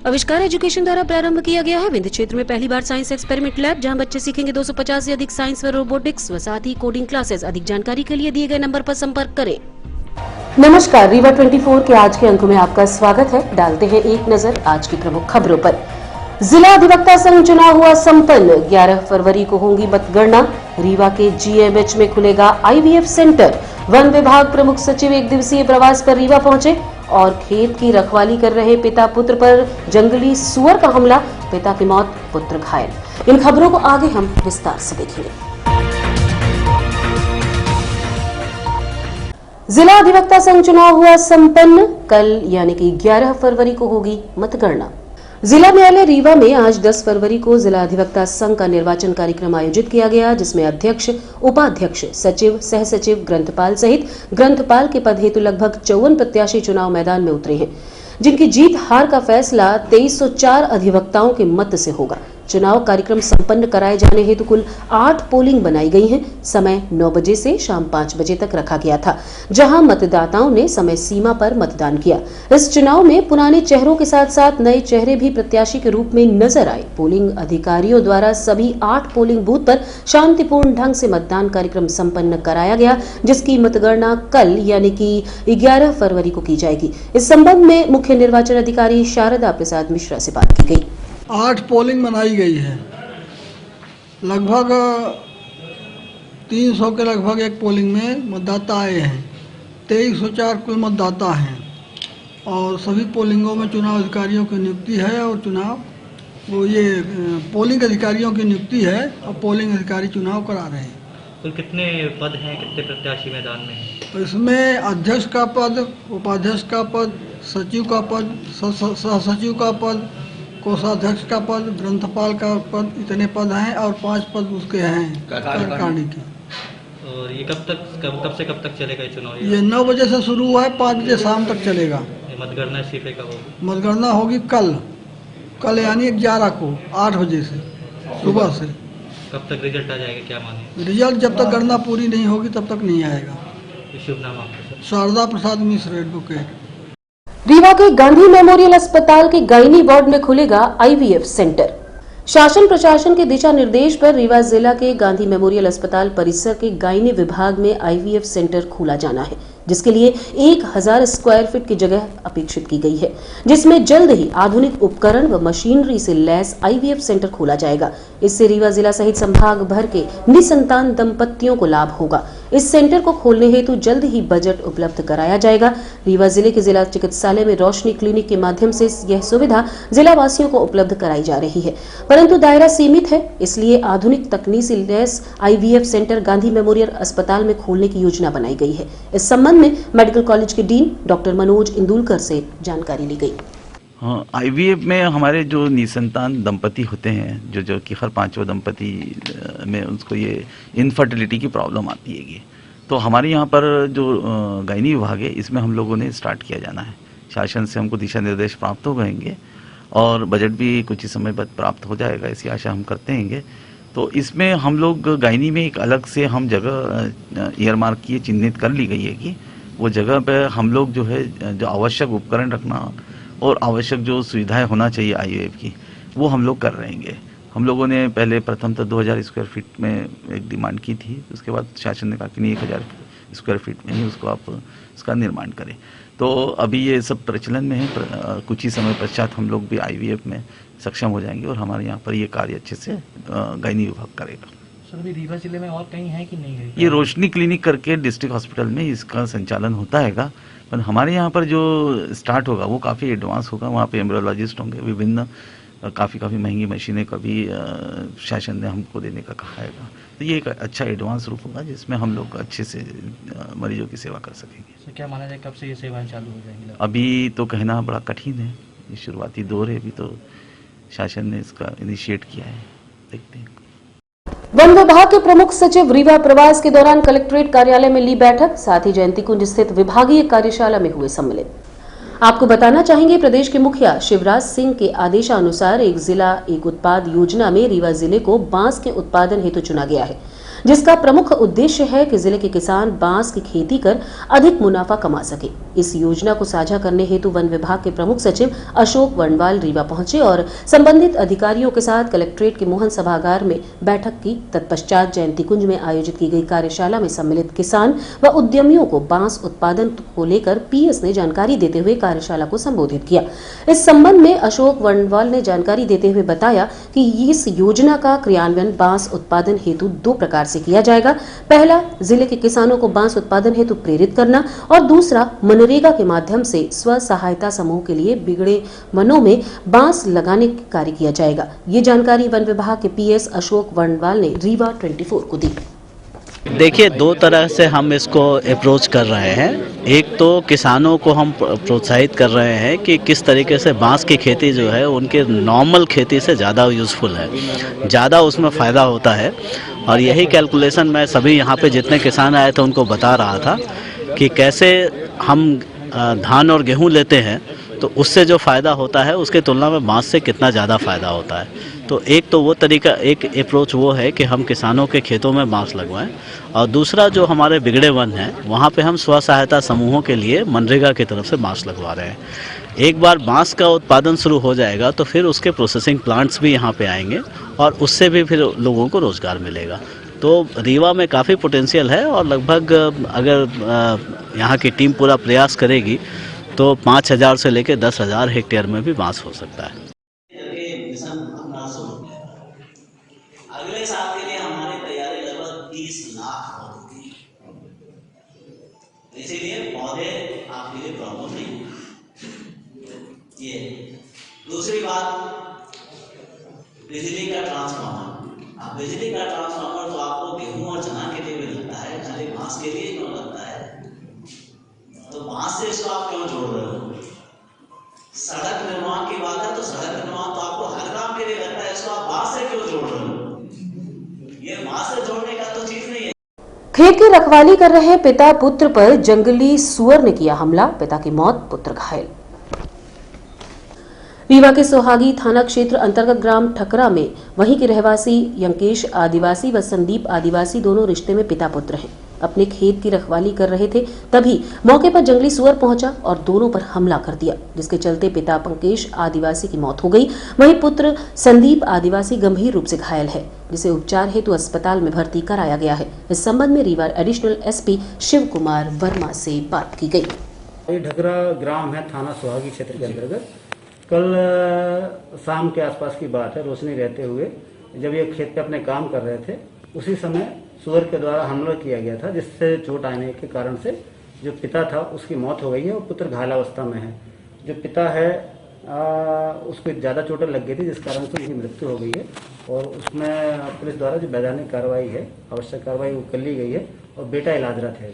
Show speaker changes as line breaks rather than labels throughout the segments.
आविष्कार एजुकेशन द्वारा प्रारंभ किया गया है विंध्य क्षेत्र में पहली बार साइंस एक्सपेरिमेंट लैब, जहां बच्चे सीखेंगे 250 से अधिक साइंस व रोबोटिक्स व साथ ही कोडिंग क्लासेस। अधिक जानकारी के लिए दिए गए नंबर पर संपर्क करें। नमस्कार, रीवा 24 के आज के अंक में आपका स्वागत है। डालते हैं एक नजर आज की प्रमुख खबरों पर। जिला अधिवक्ता संघ चुनाव हुआ संपन्न, 11 फरवरी को होगी मतगणना। रीवा के GMH में खुलेगा IVF सेंटर। वन विभाग प्रमुख सचिव एक दिवसीय प्रवास पर रीवा पहुंचे और खेत की रखवाली कर रहे पिता पुत्र पर जंगली सुअर का हमला, पिता की मौत, पुत्र घायल। इन खबरों को आगे हम विस्तार से देखेंगे। जिला अधिवक्ता संघ चुनाव हुआ संपन्न, कल यानी कि 11 फरवरी को होगी मतगणना। जिला न्यायालय रीवा में आज 10 फरवरी को जिला अधिवक्ता संघ का निर्वाचन कार्यक्रम आयोजित किया गया, जिसमें अध्यक्ष, उपाध्यक्ष, सचिव, सह सचिव, ग्रंथपाल सहित ग्रंथपाल के पद हेतु लगभग 54 प्रत्याशी चुनाव मैदान में उतरे हैं, जिनकी जीत हार का फैसला 2304 अधिवक्ताओं के मत से होगा। चुनाव कार्यक्रम संपन्न कराए जाने हेतु कुल 8 पोलिंग बनाई गई हैं। समय 9 बजे से शाम 5 बजे तक रखा गया था, जहां मतदाताओं ने समय सीमा पर मतदान किया। इस चुनाव में पुराने चेहरों के साथ साथ नए चेहरे भी प्रत्याशी के रूप में नजर आए। पोलिंग अधिकारियों द्वारा सभी 8 पोलिंग बूथ पर शांतिपूर्ण ढंग से मतदान कार्यक्रम संपन्न कराया गया, जिसकी मतगणना कल यानी कि 11 फरवरी को की जाएगी। इस संबंध में मुख्य निर्वाचन अधिकारी शारदा प्रसाद मिश्रा से बात की गई।
8 पोलिंग बनाई गई है। लगभग 300 के लगभग एक पोलिंग में मतदाता आए हैं। 2304 कुल मतदाता हैं और सभी पोलिंगों में चुनाव अधिकारियों की नियुक्ति है और पोलिंग अधिकारियों की नियुक्ति है और पोलिंग अधिकारी चुनाव करा रहे हैं।
कुल कितने पद हैं, कितने प्रत्याशी मैदान में हैं?
इसमें अध्यक्ष का पद, उपाध्यक्ष का पद, सचिव का पद, सह सचिव का पद, कोषाध्यक्ष का पद, ग्रंथपाल का पद, इतने पद हैं और 5 पद उसके हैं कार्यकारिणी के।
और ये कब से कब तक चलेगा ये चुनाव?
ये 9 बजे से शुरू हुआ है, 5 बजे शाम तक चलेगा।
मतगणना इस्तीफे कब होगी?
मतगणना होगी कल यानी 11 को 8 बजे से सुबह से।
कब तक रिजल्ट आ जाएगा, क्या माने?
रिजल्ट जब तक गणना पूरी नहीं होगी तब तक नहीं आएगा।
शुभ नाम आपका?
शारदा प्रसाद मिश्र, एडवोकेट।
रीवा के गांधी मेमोरियल अस्पताल के गायनी वार्ड में खुलेगा IVF सेंटर। शासन प्रशासन के दिशा निर्देश पर रीवा जिला के गांधी मेमोरियल अस्पताल परिसर के गायनी विभाग में IVF सेंटर खोला जाना है, जिसके लिए 1000 स्क्वायर फीट की जगह अपेक्षित की गई है, जिसमें जल्द ही आधुनिक उपकरण व मशीनरी से लैस IVF सेंटर खोला जाएगा। इससे रीवा जिला सहित संभाग भर के निसंतान दंपतियों को लाभ होगा। इस सेंटर को खोलने हेतु जल्द ही बजट उपलब्ध कराया जाएगा। रीवा जिले के जिला चिकित्सालय में रोशनी क्लिनिक के माध्यम से यह सुविधा जिला वासियों को उपलब्ध कराई जा रही है, परंतु दायरा सीमित है, इसलिए आधुनिक तकनीक से lace IVF centre Gandhi memorial अस्पताल में खोलने की योजना बनाई गई है। इस संबंध में मेडिकल कॉलेज के डीन डॉक्टर मनोज इंदुलकर से जानकारी ली गई।
हाँ, IVF में हमारे जो निसंतान दंपति होते हैं, जो कि हर 5वें दंपति में उसको ये इनफर्टिलिटी की प्रॉब्लम आती है, तो हमारे यहाँ पर जो गायनी विभाग है, इसमें हम लोगों ने स्टार्ट किया जाना है। शासन से हमको दिशा निर्देश प्राप्त हो गएंगे और बजट भी कुछ ही समय बाद प्राप्त हो जाएगा, ऐसी आशा हम करते हैं। तो इसमें हम लोग गायनी में एक अलग से हम जगह ईयरमार्क की चिन्हित कर ली गई है कि वो जगह पे हम लोग जो है जो आवश्यक उपकरण रखना और आवश्यक जो सुविधाएं होना चाहिए IVF की, वो हम लोग कर रहे हैं। हम लोगों ने पहले प्रथम तो 2000 स्क्वायर फीट में एक डिमांड की थी, उसके बाद शासन ने कहा कि नहीं 1000 स्क्वायर फीट में ही उसको आप इसका निर्माण करें। तो अभी ये सब प्रचलन में है। कुछ ही समय पश्चात हम लोग भी IVF में सक्षम हो जाएंगे और हमारे यहाँ पर ये कार्य अच्छे से गायनी विभाग करेगा।
सर, अभी रीवा जिले में और कहीं है कि नहीं है?
ये रोशनी क्लिनिक करके डिस्ट्रिक्ट हॉस्पिटल में इसका संचालन होता है, पर हमारे यहाँ पर जो स्टार्ट होगा वो काफ़ी एडवांस होगा। वहाँ पे एम्ब्रियोलॉजिस्ट होंगे, विभिन्न काफ़ी महंगी मशीनें का भी शासन ने हमको देने का कहा है। तो ये एक अच्छा एडवांस रूप होगा जिसमें हम लोग अच्छे से मरीजों की सेवा कर सकेंगे।
तो क्या माना जाए कब से ये सेवाएं चालू हो जाएंगी?
अभी तो कहना बड़ा कठिन है, ये शुरुआती दौर है, अभी तो शासन ने इसका इनिशिएट किया है, देखते हैं।
वन विभाग के प्रमुख सचिव रीवा प्रवास के दौरान कलेक्ट्रेट कार्यालय में ली बैठक, साथ ही जयंती कुंज स्थित विभागीय कार्यशाला में हुए सम्मिलित। आपको बताना चाहेंगे, प्रदेश के मुखिया शिवराज सिंह के आदेशानुसार एक जिला एक उत्पाद योजना में रीवा जिले को बांस के उत्पादन हेतु चुना गया है। जिसका प्रमुख उद्देश्य है कि जिले के किसान बांस की खेती कर अधिक मुनाफा कमा सके। इस योजना को साझा करने हेतु वन विभाग के प्रमुख सचिव अशोक वर्णवाल रीवा पहुंचे और संबंधित अधिकारियों के साथ कलेक्ट्रेट के मोहन सभागार में बैठक की। तत्पश्चात जयंती कुंज में आयोजित की गई कार्यशाला में सम्मिलित किसान व उद्यमियों को बांस उत्पादन को लेकर पीएस ने जानकारी देते हुए कार्यशाला को संबोधित किया। इस संबंध में अशोक वर्णवाल ने जानकारी देते हुए बताया कि इस योजना का क्रियान्वयन बांस उत्पादन हेतु 2 प्रकार से किया जाएगा। पहला, जिले के किसानों को बांस उत्पादन हेतु प्रेरित करना और दूसरा, मनरेगा के माध्यम से स्व सहायता समूह के लिए बिगड़े वनों में बांस लगाने का कार्य किया जाएगा। ये जानकारी वन विभाग के पीएस अशोक वर्णवाल ने रीवा 24 को दी।
देखिए, 2 तरह से हम इसको अप्रोच कर रहे हैं। एक तो किसानों को हम प्रोत्साहित कर रहे हैं कि किस तरीके से बांस की खेती जो है उनके नॉर्मल खेती से ज़्यादा यूज़फुल है, ज़्यादा उसमें फ़ायदा होता है। और यही कैलकुलेशन मैं सभी यहाँ पे जितने किसान आए थे उनको बता रहा था कि कैसे हम धान और गेहूँ लेते हैं तो उससे जो फ़ायदा होता है उसके तुलना में बांस से कितना ज़्यादा फ़ायदा होता है। तो एक तो वो तरीका, एक अप्रोच वो है कि हम किसानों के खेतों में बांस लगवाएं, और दूसरा जो हमारे बिगड़े वन हैं वहाँ पे हम स्व सहायता समूहों के लिए मनरेगा की तरफ से बांस लगवा रहे हैं। एक बार बांस का उत्पादन शुरू हो जाएगा तो फिर उसके प्रोसेसिंग प्लांट्स भी यहाँ पे आएंगे और उससे भी फिर लोगों को रोज़गार मिलेगा। तो रीवा में काफ़ी पोटेंशियल है और लगभग अगर यहाँ की टीम पूरा प्रयास करेगी तो 5,000 से लेकर 10,000 हेक्टेयर में भी बांस हो सकता है।
अगले साल के लिए हमारी तैयारी लगभग 30 लाख होगी, इसीलिए पौधे आपके लिए प्रॉब्लम नहीं। ये दूसरी बात, बिजली का ट्रांसफार्मर। अब बिजली का ट्रांसफार्मर तो आपको गेहूं और चना के लिए भी लगता है, खाली बांस के लिए क्यों लगता है? तो बांस से इसको आप क्यों जोड़ रहे हो? सड़क निर्माण की बात है तो सड़क निर्माण तो आपको हर काम के लिए लगता है, इसको आप बांस से क्यों जोड़ रहे हो? ये बांस से जोड़ने का तो चीज नहीं है।
खेत की रखवाली कर रहे पिता पुत्र पर जंगली सुअर ने किया हमला, पिता की मौत, पुत्र घायल। रीवा के सोहागी थाना क्षेत्र अंतर्गत ग्राम ठकरा में वहीं के रहवासी यंकेश आदिवासी व संदीप आदिवासी दोनों रिश्ते में पिता पुत्र हैं। अपने खेत की रखवाली कर रहे थे, तभी मौके पर जंगली सुअर पहुंचा और दोनों पर हमला कर दिया, जिसके चलते पिता पंकेश आदिवासी की मौत हो गई। वहीं पुत्र संदीप आदिवासी गंभीर रूप से घायल है, जिसे उपचार हेतु अस्पताल में भर्ती कराया गया है। इस संबंध में रीवा एडिशनल एसपी शिव कुमार वर्मा से बात की गई।
ये ढकरा ग्राम है, थाना सोहागी क्षेत्र के अंतर्गत। कल शाम के आसपास की बात है, रोशनी रहते हुए जब ये खेत पे अपने काम कर रहे थे, उसी समय सुअर के द्वारा हमला किया गया था, जिससे चोट आने के कारण से जो पिता था उसकी मौत हो गई है और पुत्र घायल अवस्था में है। जो पिता है उसको ज़्यादा चोटें लग गई थी, जिस कारण से उनकी मृत्यु हो गई है और उसमें पुलिस द्वारा जो वैधानिक कार्रवाई है, आवश्यक कार्रवाई वो कर ली गई है और बेटा इलाजरत है।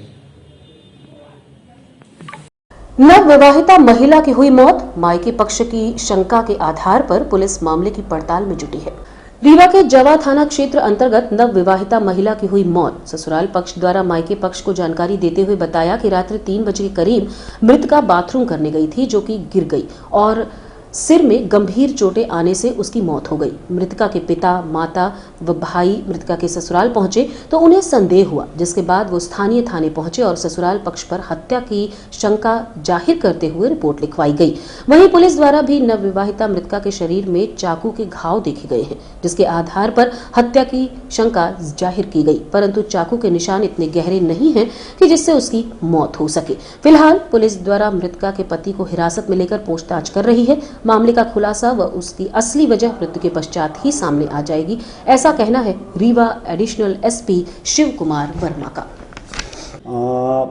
नव विवाहिता महिला की हुई मौत, मायके पक्ष की शंका के आधार पर पुलिस मामले की पड़ताल में जुटी है। रीवा के जवा थाना क्षेत्र अंतर्गत नव विवाहिता महिला की हुई मौत। ससुराल पक्ष द्वारा मायके पक्ष को जानकारी देते हुए बताया कि रात्रि 3 बजे के करीब मृतका बाथरूम करने गई थी, जो कि गिर गई और सिर में गंभीर चोटें आने से उसकी मौत हो गई। मृतका के पिता, माता व भाई मृतका के ससुराल पहुंचे तो उन्हें संदेह हुआ, जिसके बाद वो स्थानीय थाने पहुंचे और ससुराल पक्ष पर हत्या की शंका जाहिर करते हुए रिपोर्ट लिखवाई गई। वहीं पुलिस द्वारा भी नवविवाहिता मृतका के शरीर में चाकू के घाव देखे गए हैं, जिसके आधार पर हत्या की शंका जाहिर की गई, परंतु चाकू के निशान इतने गहरे नहीं हैं कि जिससे उसकी मौत हो सके। फिलहाल पुलिस द्वारा मृतका के पति को हिरासत में लेकर पूछताछ कर रही है। मामले का खुलासा व उसकी असली वजह मृत्यु के पश्चात ही सामने आ जाएगी, ऐसा कहना है रीवा एडिशनल एसपी शिव कुमार वर्मा का।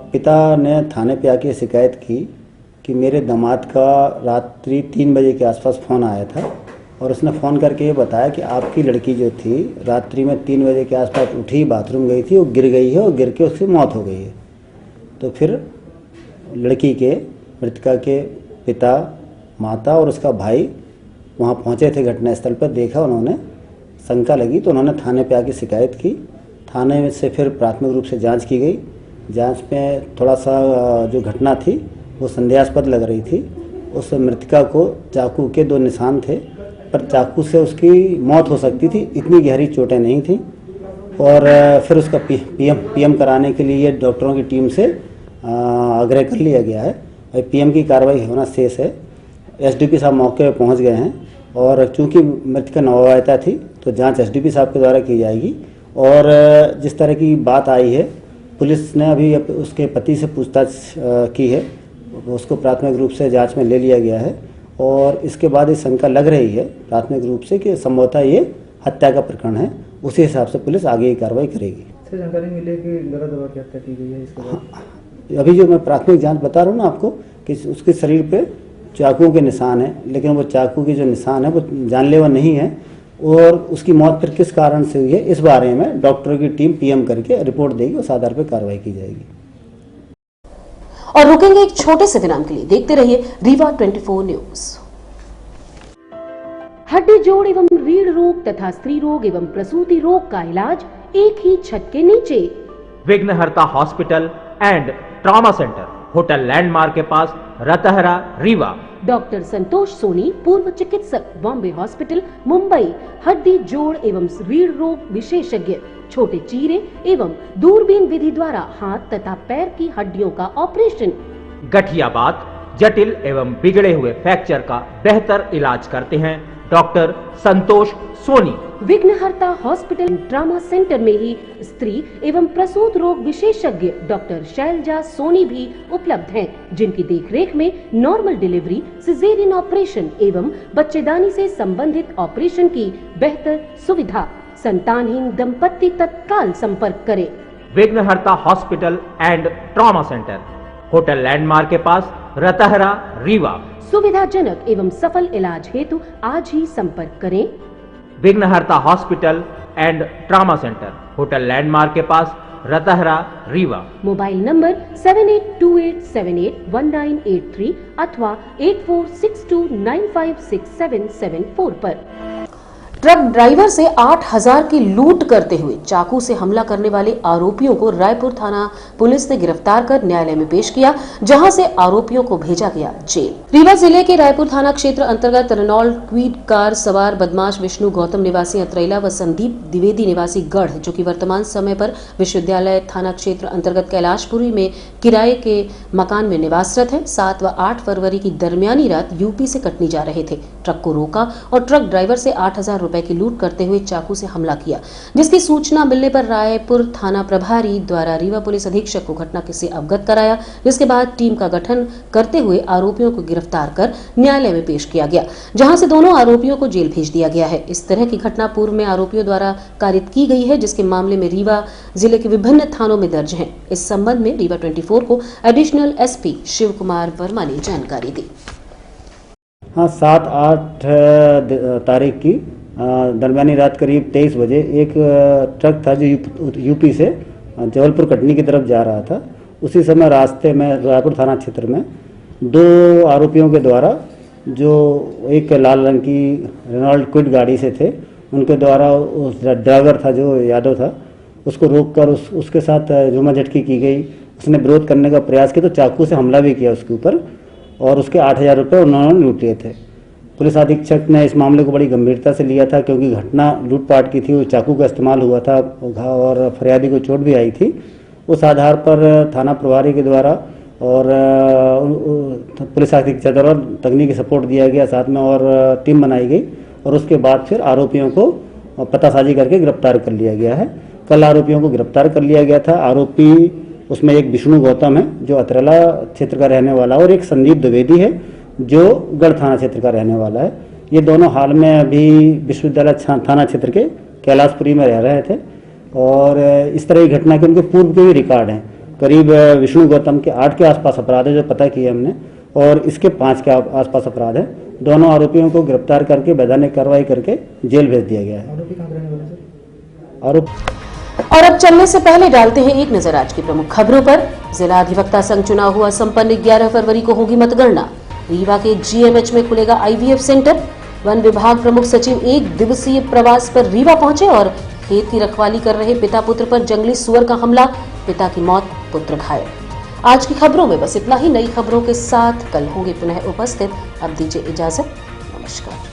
पिता ने थाने पे आके शिकायत की कि मेरे दामाद का रात्रि 3 बजे के आसपास फ़ोन आया था और उसने फ़ोन करके ये बताया कि आपकी लड़की जो थी रात्रि में 3 बजे के आसपास उठी, बाथरूम गई थी, वो गिर गई है और गिर के उसकी मौत हो गई है। तो फिर लड़की के मृतका के पिता, माता और उसका भाई वहाँ पहुँचे थे घटनास्थल पर। देखा उन्होंने, शंका लगी तो उन्होंने थाने पे आके शिकायत की। थाने में से फिर प्राथमिक रूप से जांच की गई। जांच में थोड़ा सा जो घटना थी वो संदेहास्पद लग रही थी। उस मृतका को चाकू के 2 निशान थे, पर चाकू से उसकी मौत हो सकती थी, इतनी गहरी चोटें नहीं थी। और फिर उसका पीएम कराने के लिए डॉक्टरों की टीम से आग्रह कर लिया गया है। पीएम की कार्रवाई होना शेष है। एसडीपी साहब मौके पर पहुंच गए हैं और चूंकि मृतक नवविवाहिता थी तो जांच एसडीपी साहब के द्वारा की जाएगी। और जिस तरह की बात आई है, पुलिस ने अभी उसके पति से पूछताछ की है, उसको प्राथमिक रूप से जांच में ले लिया गया है और इसके बाद ये शंका लग रही है प्राथमिक रूप से कि संभवतः ये हत्या का प्रकरण है। उसी हिसाब से पुलिस आगे की कार्रवाई करेगी।
जानकारी मिली कि गला दबा के हत्या की गई है इसके बाद?
अभी जो मैं प्राथमिक जांच बता रहा हूँ ना आपको कि उसके शरीर पे चाकू के निशान है, लेकिन वो चाकू के जो निशान है वो जानलेवा नहीं है और उसकी मौत फिर किस कारण से हुई है इस बारे में डॉक्टरों की टीम पीएम करके रिपोर्ट देगी, उस आधार पर कार्रवाई की जाएगी।
और रुकेंगे एक छोटे से विराम के लिए। देखते रहिए रीवा 24 न्यूज। हड्डी जोड़ एवं रीढ़ रोग तथा स्त्री रोग एवं प्रसूति रोग का इलाज एक ही छत के नीचे।
विघ्नहर्ता hospital and trauma centre, hotel landmark के पास, रतहरा, रीवा।
डॉक्टर संतोष सोनी, पूर्व चिकित्सक, बॉम्बे हॉस्पिटल, मुंबई। हड्डी जोड़ एवं रीढ़ रोग विशेषज्ञ, छोटे चीरे एवं दूरबीन विधि द्वारा हाथ तथा पैर की हड्डियों का ऑपरेशन।
गठियाबात, जटिल एवं बिगड़े हुए फ्रैक्चर का बेहतर इलाज करते हैं डॉक्टर संतोष सोनी।
विघ्नहर्ता हॉस्पिटल ट्रॉमा सेंटर में ही स्त्री एवं प्रसूत रोग विशेषज्ञ डॉक्टर शैलजा सोनी भी उपलब्ध हैं, जिनकी देखरेख में नॉर्मल डिलीवरी, सिजेरियन ऑपरेशन एवं बच्चेदानी से संबंधित ऑपरेशन की बेहतर सुविधा। संतानहीन दंपत्ति तत्काल संपर्क करें।
विघ्नहर्ता hospital and trauma centre, hotel landmark के पास, रतहरा, रीवा।
सुविधाजनक एवं सफल इलाज हेतु आज ही संपर्क करें।
विघ्नहर्ता hospital and trauma centre, hotel landmark के पास, रतहरा, रीवा।
मोबाइल नंबर 7828781983 अथवा 8462956774 पर। ट्रक ड्राइवर से 8,000 की लूट करते हुए चाकू से हमला करने वाले आरोपियों को रायपुर थाना पुलिस ने गिरफ्तार कर न्यायालय में पेश किया, जहां से आरोपियों को भेजा गया जेल। रीवा जिले के रायपुर थाना क्षेत्र अंतर्गत रेनॉल्ड क्विड कार सवार बदमाश विष्णु गौतम निवासी अतरैला व संदीप द्विवेदी निवासी गढ़, जो कि वर्तमान समय पर विश्वविद्यालय थाना क्षेत्र अंतर्गत कैलाशपुरी में किराए के मकान में निवासरत है, 7 व 8 फरवरी की दरमियानी रात यूपी से कटनी जा रहे थे। ट्रक को रोका और ट्रक ड्राइवर से 8,000 रुपए की लूट करते हुए चाकू से हमला किया, जिसकी सूचना मिलने पर रायपुर थाना प्रभारी द्वारा रीवा पुलिस अधीक्षक को घटना से अवगत कराया, जिसके बाद टीम का गठन करते हुए आरोपियों को गिरफ्तार कर न्यायालय में पेश किया गया, जहां से दोनों आरोपियों को जेल भेज दिया गया है। इस तरह की घटना पूर्व में आरोपियों द्वारा कारित की गई है, जिसके मामले में रीवा जिले के विभिन्न थानों में दर्ज है। इस संबंध में रीवा 24 को एडिशनल एसपी शिव कुमार वर्मा ने जानकारी दी।
हाँ, 7-8 तारीख की दरमियानी रात करीब 23 बजे एक ट्रक था जो यूपी से जबलपुर कटनी की तरफ जा रहा था। उसी समय रास्ते में रायपुर थाना क्षेत्र में 2 आरोपियों के द्वारा, जो एक लाल रंग की रेनॉल्ड क्विड गाड़ी से थे, उनके द्वारा उस ड्राइवर था जो यादव था, उसको रोककर उसके साथ झूमाझटकी की गई। उसने विरोध करने का प्रयास किया तो चाकू से हमला भी किया उसके ऊपर और उसके 8,000 रुपये उन्होंने लूट लिए थे। पुलिस अधीक्षक ने इस मामले को बड़ी गंभीरता से लिया था, क्योंकि घटना लूटपाट की थी, चाकू का इस्तेमाल हुआ था और फरियादी को चोट भी आई थी। उस आधार पर थाना प्रभारी के द्वारा और पुलिस अधीक्षक द्वारा तकनीकी सपोर्ट दिया गया, साथ में और टीम बनाई गई और उसके बाद फिर आरोपियों को पतासाजी करके गिरफ्तार कर लिया गया है। कल आरोपियों को गिरफ्तार कर लिया गया था। आरोपी उसमें एक विष्णु गौतम है जो अतरैला क्षेत्र का रहने वाला है और एक संदीप द्विवेदी है जो गढ़ थाना क्षेत्र का रहने वाला है। ये दोनों हाल में अभी विश्वविद्यालय थाना क्षेत्र के कैलाशपुरी में रह रहे थे और इस तरह की घटना के उनके पूर्व के भी रिकॉर्ड हैं। करीब विष्णु गौतम के 8 के आसपास अपराध है जो पता किए हमने, और इसके 5 के आसपास अपराध है। दोनों आरोपियों को गिरफ्तार करके वैधानिक कार्रवाई करके जेल भेज दिया गया है।
और अब चलने से पहले डालते हैं एक नजर आज की प्रमुख खबरों पर। जिला अधिवक्ता संघ चुनाव हुआ संपन्न, 11 फरवरी को होगी मतगणना। रीवा के जीएमएच में खुलेगा आईवीएफ सेंटर। वन विभाग प्रमुख सचिव 1 दिवसीय प्रवास पर रीवा पहुंचे और खेत की रखवाली कर रहे पिता पुत्र पर जंगली सुअर का हमला, पिता की मौत, पुत्र घायल। आज की खबरों में बस इतना ही। नई खबरों के साथ कल होंगे पुनः उपस्थित। अब दीजिए इजाजत, नमस्कार।